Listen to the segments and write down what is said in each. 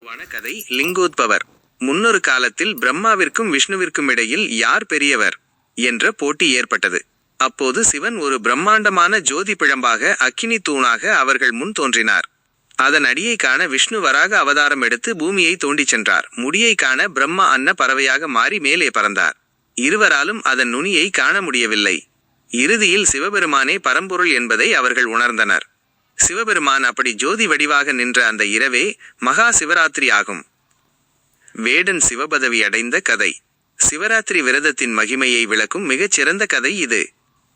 உருவான கதை லிங்கோத்பவர். முன்னொரு காலத்தில் பிரம்மாவிற்கும் விஷ்ணுவிற்கும் இடையில் யார் பெரியவர் என்ற போட்டி ஏற்பட்டது. அப்போது சிவன் ஒரு பிரம்மாண்டமான ஜோதி பிழம்பாக அக்கினி தூணாக அவர்கள் முன் தோன்றினார். அதன் அடியை காண விஷ்ணு வராக அவதாரம் எடுத்து பூமியை தோண்டிச் சென்றார். முடியை காண பிரம்மா அன்ன பறவையாக மாறி மேலே பறந்தார். இருவராலும் அதன் நுனியை காண முடியவில்லை. இறுதியில் சிவபெருமானே பரம்பொருள் என்பதை அவர்கள் உணர்ந்தனர். சிவபெருமான் அப்படி ஜோதி வடிவாக நின்ற அந்த இரவே மகா சிவராத்திரி ஆகும். வேடன் சிவபதவி அடைந்த கதை. சிவராத்திரி விரதத்தின் மகிமையை விளக்கும் மிகச் சிறந்த கதை இது.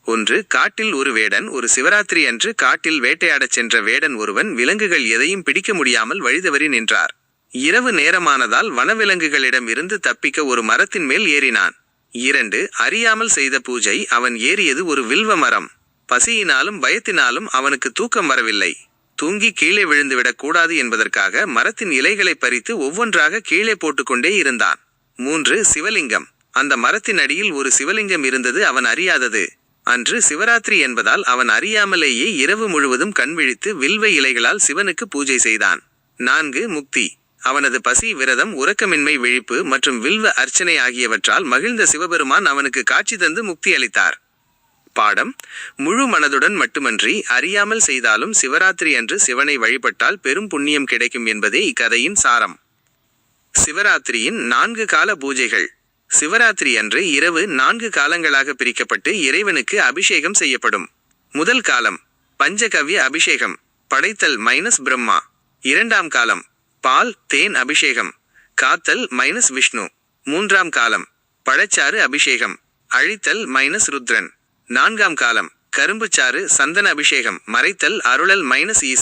ஒன்று, காட்டில் ஒரு வேடன் ஒரு சிவராத்திரி அன்று காட்டில் வேட்டையாடச் சென்ற வேடன் ஒருவன் விலங்குகள் எதையும் பிடிக்க முடியாமல் வழிதவறி நின்றார். இரவு நேரமானதால் வனவிலங்குகளிடம் இருந்து தப்பிக்க ஒரு மரத்தின் மேல் ஏறினான். 2, அறியாமல் செய்த பூஜை. அவன் ஏறியது ஒரு வில்வ மரம். பசியினாலும் பயத்தினாலும் அவனுக்கு தூக்கம் வரவில்லை. தூங்கி கீழே விழுந்துவிடக் கூடாது என்பதற்காக மரத்தின் இலைகளை பறித்து ஒவ்வொன்றாக கீழே போட்டுக்கொண்டே இருந்தான். 3, சிவலிங்கம். அந்த மரத்தின் அடியில் ஒரு சிவலிங்கம் இருந்தது அவன் அறியாதது. அன்று சிவராத்திரி என்பதால் அவன் அறியாமலேயே இரவு முழுவதும் கண்விழித்து வில்வ இலைகளால் சிவனுக்கு பூஜை செய்தான். 4, முக்தி. அவனது பசி, விரதம், உறக்கமின்மை, விழிப்பு மற்றும் வில்வ அர்ச்சனை ஆகியவற்றால் மகிழ்ந்த சிவபெருமான் அவனுக்கு காட்சி தந்து முக்தி அளித்தார். பாடம்: முழு மனதுடன் மட்டுமன்றி அறியாமல் செய்தாலும் சிவராத்திரி அன்று சிவனை வழிபட்டால் பெரும் புண்ணியம் கிடைக்கும் என்பதே இக்கதையின் சாரம். சிவராத்திரியின் 4 கால பூஜைகள். சிவராத்திரி அன்று இரவு 4 காலங்களாக பிரிக்கப்பட்டு இறைவனுக்கு அபிஷேகம் செய்யப்படும். முதல் காலம் பஞ்சகவ்ய அபிஷேகம், படைத்தல் -பிரம்மா. 2ஆம் காலம் பால் தேன் அபிஷேகம், காத்தல் -விஷ்ணு. 3ஆம் காலம் பழச்சாறு அபிஷேகம், அழித்தல் -ருத்ரன். 4ஆம் காலம் கரும்புச்சாறு சந்தன அபிஷேகம், மறைத்தல் அருளல் -ஈசன்.